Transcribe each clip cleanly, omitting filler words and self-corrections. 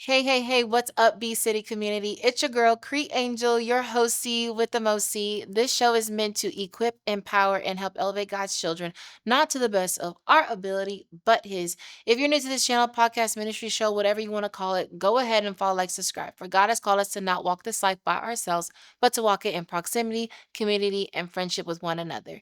Hey, hey, hey, what's up, B City community? It's your girl, Cree Angel, your hostee with the mostee. This show is meant to equip, empower, and help elevate God's children, not to the best of our ability, but His. If you're new to this channel, podcast, ministry, show, whatever you want to call it, go ahead and follow, like, subscribe. For God has called us to not walk this life by ourselves, but to walk it in proximity, community, and friendship with one another.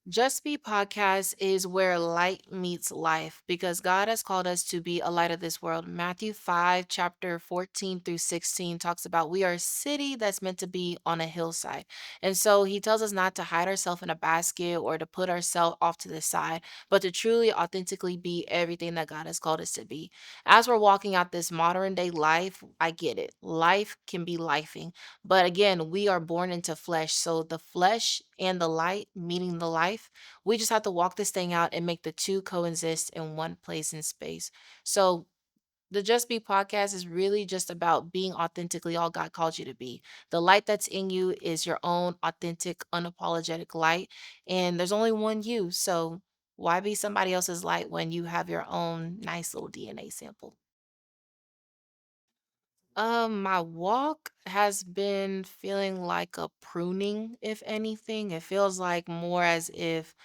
Just Be Podcast is where light meets life because God has called us to be a light of this world. Matthew 5, chapter 14 through 16 talks about we are a city that's meant to be on a hillside. And so he tells us not to hide ourselves in a basket or to put ourselves off to the side, but to truly, authentically be everything that God has called us to be. As we're walking out this modern day life, I get it. Life can be lifing. But again, we are born into flesh. So the flesh and the light meeting the life, we just have to walk this thing out and make the two coexist in one place and space. So the Just Be podcast is really just about being authentically all God called you to be. The light that's in you is your own authentic, unapologetic light. And there's only one you. So why be somebody else's light when you have your own nice little DNA sample? My walk has been feeling like a pruning, if anything. It feels like more as if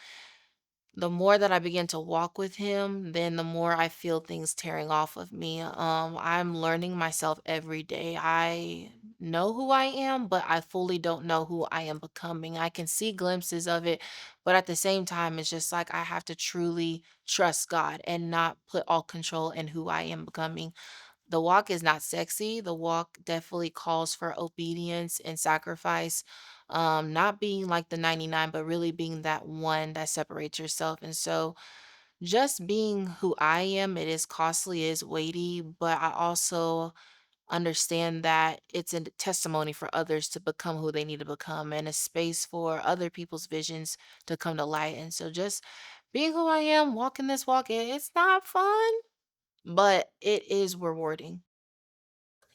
the more that I begin to walk with him, then the more I feel things tearing off of me. I'm learning myself every day. I know who I am, but I fully don't know who I am becoming. I can see glimpses of it, but at the same time, it's just like I have to truly trust God and not put all control in who I am becoming. The walk is not sexy. The walk definitely calls for obedience and sacrifice. Not being like the 99, but really being that one that separates yourself. And so just being who I am, it is costly, it is weighty, but I also understand that it's a testimony for others to become who they need to become and a space for other people's visions to come to light. And so just being who I am, walking this walk, it's not fun, but it is rewarding.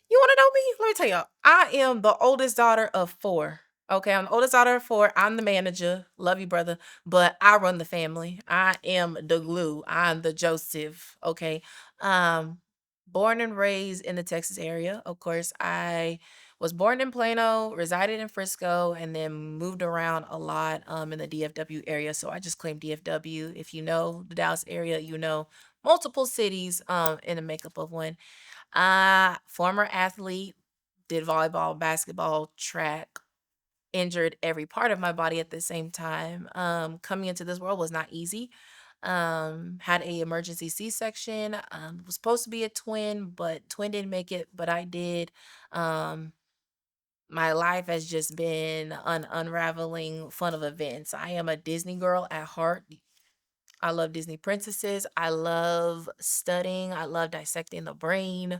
You want to know me? Let me tell y'all. I am the oldest daughter of four. Okay, I'm the oldest daughter of four. I'm the manager. Love you, brother. But I run the family. I am the glue. I'm the Joseph. Okay. Um, Born and raised in the Texas area. Of course, I was born in Plano, resided in Frisco, and then moved around a lot in the DFW area. So I just claim DFW. If you know the Dallas area, you know multiple cities in the makeup of one. Former athlete, did volleyball, basketball, track, injured every part of my body at the same time. Coming into this world was not easy. Had a emergency C-section. Was supposed to be a twin, but twin didn't make it, but I did. Um, my life has just been an unraveling fun of events. I am a Disney girl at heart. I love Disney princesses. I love studying. I love dissecting the brain.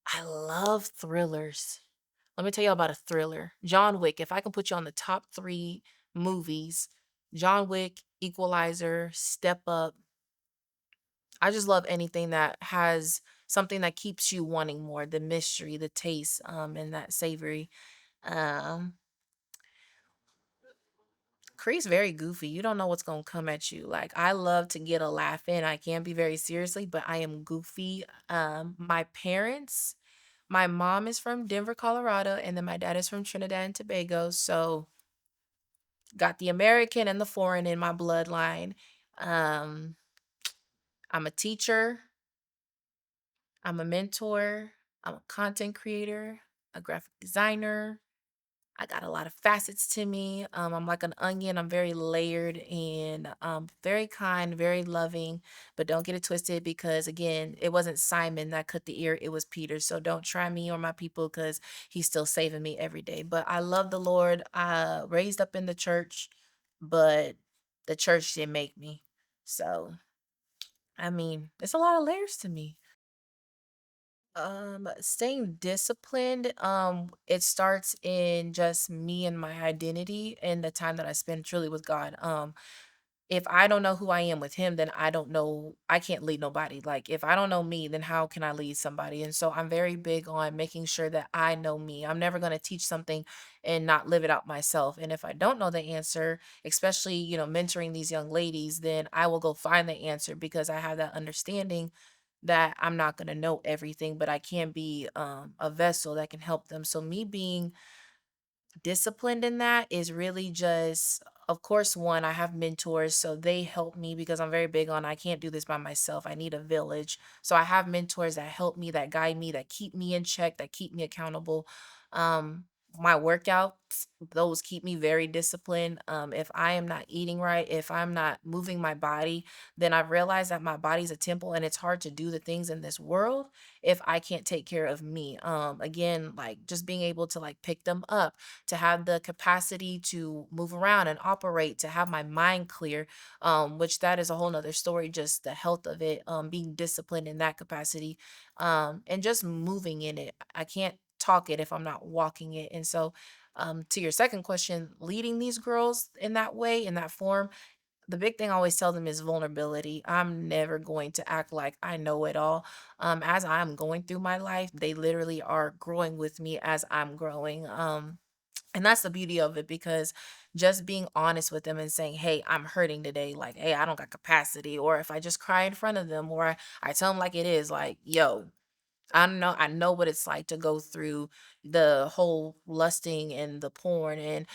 I love thrillers. Let me tell you about a thriller. John Wick. If I can put you on the top three movies, John Wick, Equalizer, Step Up. I just love anything that has something that keeps you wanting more. The mystery, the taste, and that savory. Um, Cree's very goofy. You don't know what's gonna come at you. Like I love to get a laugh in. I can be very seriously, but I am goofy. My parents, my mom is from Denver, Colorado, and then my dad is from Trinidad and Tobago. So got the American and the foreign in my bloodline. Um, I'm a teacher. I'm a mentor. I'm a content creator, a graphic designer. I got a lot of facets to me. I'm like an onion. I'm very layered and very kind, very loving. But don't get it twisted because, again, it wasn't Simon that cut the ear, it was Peter. So don't try me or my people because he's still saving me every day. But I love the Lord. I raised up in the church, but the church didn't make me. So, I mean, it's a lot of layers to me. Staying disciplined, it starts in just me and my identity and the time that I spend truly with God. If I don't know who I am with him, then I can't lead nobody. Like if I don't know me, then how can I lead somebody? And so I'm very big on making sure that I know me. I'm never going to teach something and not live it out myself. And if I don't know the answer, especially, mentoring these young ladies, then I will go find the answer because I have that understanding that I'm not going to know everything, but I can be a vessel that can help them. So me being disciplined in that is really just, of course, one, I have mentors, so they help me because I'm very big on I can't do this by myself. I need a village. So I have mentors that help me, that guide me, that keep me in check, that keep me accountable. Um my workouts, those keep me very disciplined. If I am not eating right, if I'm not moving my body, then I've realized that my body's a temple and it's hard to do the things in this world if I can't take care of me. Again, like just being able to like pick them up, to have the capacity to move around and operate, to have my mind clear, which that is a whole nother story, just the health of it, being disciplined in that capacity, and just moving in it. I can't talk it if I'm not walking it. And so, to your second question, leading these girls in that way, in that form, the big thing I always tell them is vulnerability. I'm never going to act like I know it all. As I'm going through my life, they literally are growing with me as I'm growing. And that's the beauty of it, because just being honest with them and saying, hey, I'm hurting today. Like, hey, I don't got capacity. Or if I just cry in front of them, or I tell them like it is, like, yo, I know what it's like to go through the whole lusting and the porn, and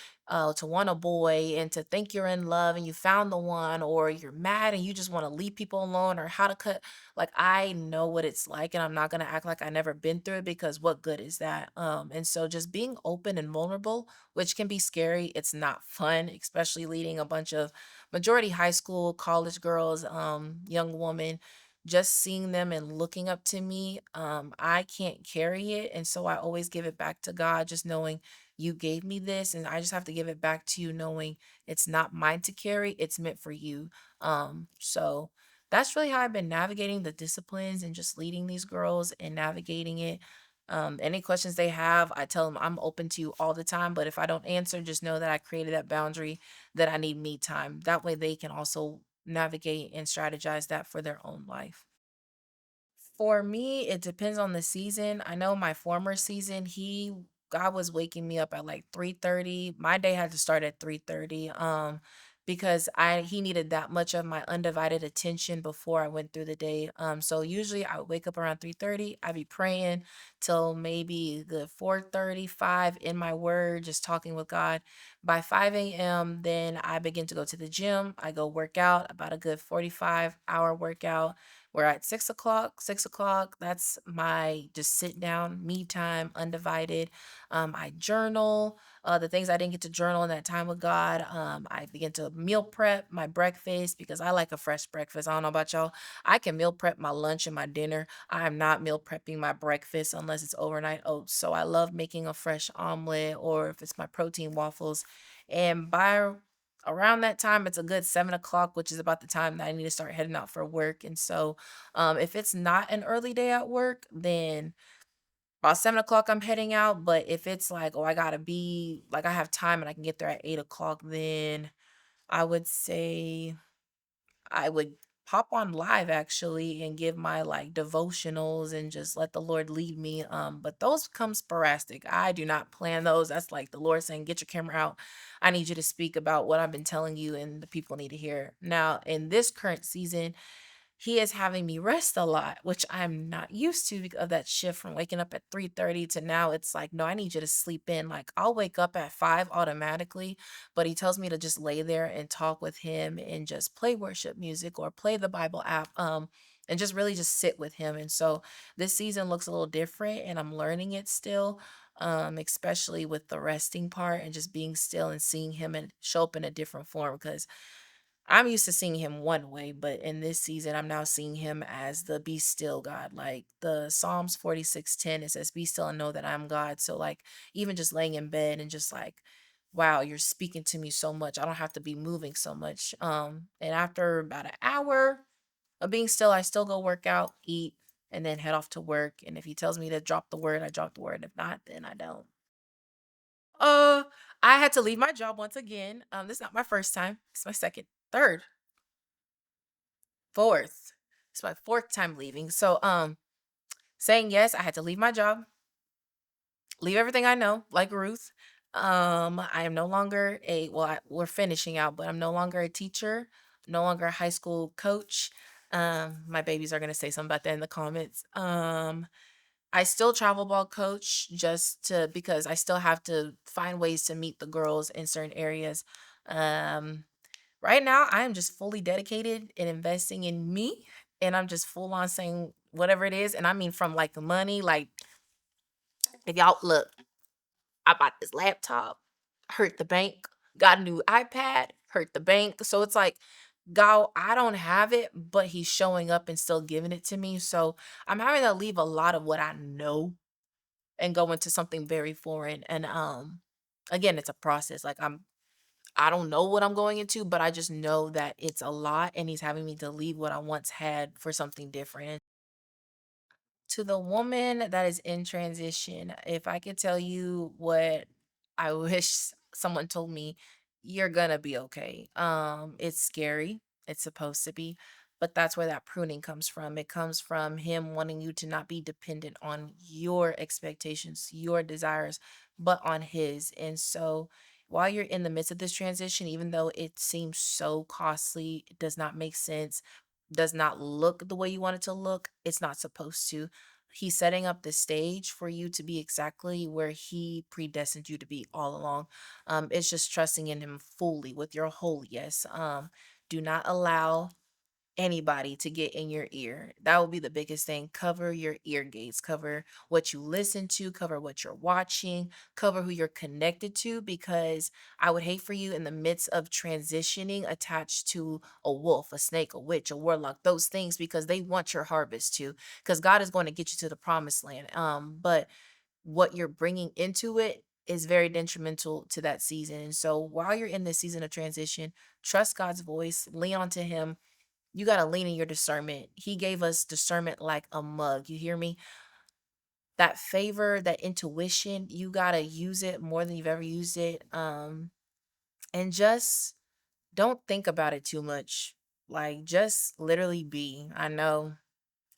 to want a boy and to think you're in love and you found the one, or you're mad and you just want to leave people alone, or how to cut. Like, I know what it's like, and I'm not going to act like I never been through it, because what good is that? And so just being open and vulnerable, which can be scary. It's not fun, especially leading a bunch of majority high school, college girls, young women, just seeing them and looking up to me, I can't carry it. And so I always give it back to God, just knowing you gave me this, and I just have to give it back to you, knowing it's not mine to carry, it's meant for you. So that's really how I've been navigating the disciplines and just leading these girls and navigating it. Any questions they have, I tell them I'm open to you all the time. But if I don't answer, just know that I created that boundary, that I need me time. That way they can also navigate and strategize that for their own life. For me, it depends on the season. I know my former season, God was waking me up at like 3:30. My day had to start at 3:30, because I he needed that much of my undivided attention before I went through the day. So usually I would wake up around 3:30. I'd be praying till maybe the 4:35 in my word, just talking with God. By 5 a.m., then I begin to go to the gym. I go work out, about a good 45-hour workout. We're at 6 o'clock. 6 o'clock, that's my just sit down, me time, undivided. I journal, the things I didn't get to journal in that time with God. I begin to meal prep my breakfast, because I like a fresh breakfast. I don't know about y'all. I can meal prep my lunch and my dinner. I am not meal prepping my breakfast unless it's overnight oats. So I love making a fresh omelet, or if it's my protein waffles. And by around that time, it's a good 7 o'clock, which is about the time that I need to start heading out for work. And so, if it's not an early day at work, then about 7 o'clock I'm heading out. But if it's like, oh, I gotta be like, I have time and I can get there at 8 o'clock, then I would say I would pop on live actually and give my like devotionals and just let the Lord lead me. But those come sporadic. I do not plan those. That's like the Lord saying, get your camera out. I need you to speak about what I've been telling you and the people need to hear. Now, in this current season, he is having me rest a lot, which I'm not used to, of that shift from waking up at 3:30 to now it's like, no, I need you to sleep in. Like, I'll wake up at 5 automatically, but he tells me to just lay there and talk with him and just play worship music or play the Bible app, and just really just sit with him. And so this season looks a little different and I'm learning it still. Especially with the resting part and just being still and seeing him and show up in a different form, because I'm used to seeing him one way, but in this season, I'm now seeing him as the be still God. Like the Psalms 46:10, it says, be still and know that I'm God. So, like, even just laying in bed and just like, wow, you're speaking to me so much. I don't have to be moving so much. And after about an hour of being still, I still go work out, eat, and then head off to work. And if he tells me to drop the word, I drop the word. If not, then I don't. Uh, I had to leave my job once again. This is not my first time. It's my second, third. Fourth. It's my fourth time leaving. So, saying yes, I had to leave my job, leave everything I know, like Ruth. I am no longer we're finishing out, but I'm no longer a teacher, no longer a high school coach. My babies are gonna say something about that in the comments. I still travel ball coach just to because I still have to find ways to meet the girls in certain areas. Um, right now, I am just fully dedicated in investing in me, and I'm just full on saying whatever it is, and I mean from like the money, like if y'all look, I bought this laptop, hurt the bank, got a new iPad, hurt the bank. So it's like, God, I don't have it, but he's showing up and still giving it to me. So I'm having to leave a lot of what I know and go into something very foreign. And again, it's a process. I don't know what I'm going into, but I just know that it's a lot and he's having me to leave what I once had for something different. To the woman that is in transition, if I could tell you what I wish someone told me, you're gonna be okay. It's scary. It's supposed to be, but that's where that pruning comes from. It comes from him wanting you to not be dependent on your expectations, your desires, but on his. And so while you're in the midst of this transition, even though it seems so costly, it does not make sense, does not look the way you want it to look, it's not supposed to. He's setting up the stage for you to be exactly where he predestined you to be all along. It's just trusting in him fully with your whole yes. Do not allow anybody to get in your ear. That will be the biggest thing. Cover your ear gates, cover what you listen to, cover what you're watching, cover who you're connected to, because I would hate for you in the midst of transitioning attached to a wolf, a snake, a witch, a warlock, those things, because they want your harvest too, because God is going to get you to the promised land. But what you're bringing into it is very detrimental to that season. And so while you're in this season of transition, trust God's voice, lean onto him. You got to lean in your discernment. He gave us discernment like a mug. You hear me? That favor, that intuition, you got to use it more than you've ever used it. And just don't think about it too much. Like just literally be. I know,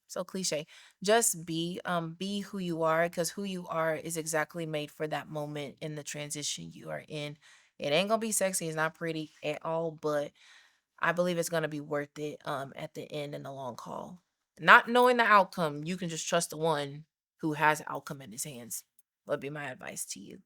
so cliche. Just be who you are, cuz who you are is exactly made for that moment in the transition you are in. It ain't going to be sexy, it's not pretty at all, but I believe it's gonna be worth it at the end in the long haul. Not knowing the outcome, you can just trust the one who has the outcome in his hands. Would be my advice to you.